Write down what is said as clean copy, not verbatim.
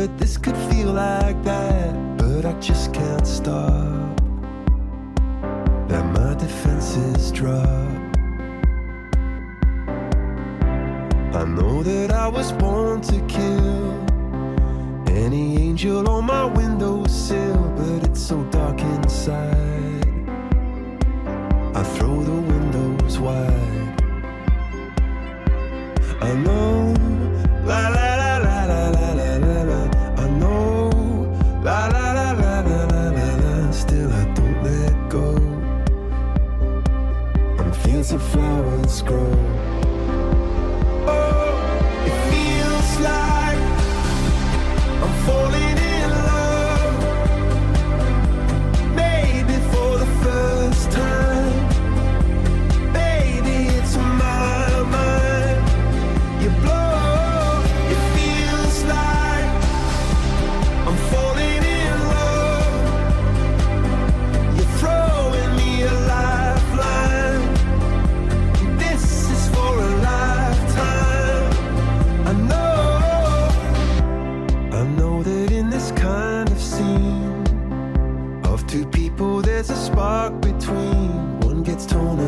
that this could feel like that, but I just can't stop. Let my defenses drop. I know that I was born to kill any angel on my windowsill, but it's so dark inside. I throw the windows wide. I know, la la la la la la la la la. I know, la la la la la la la la. Still I don't let go. On fields of flowers grow. Oh, it feels like I'm falling in love. Maybe for the first time. Baby, it's my mind. You blow, it feels like I'm falling in love. You're throwing me a lifeline. This is for a lifetime. I know that in this kind of scene of two people there's a spark between. One gets torn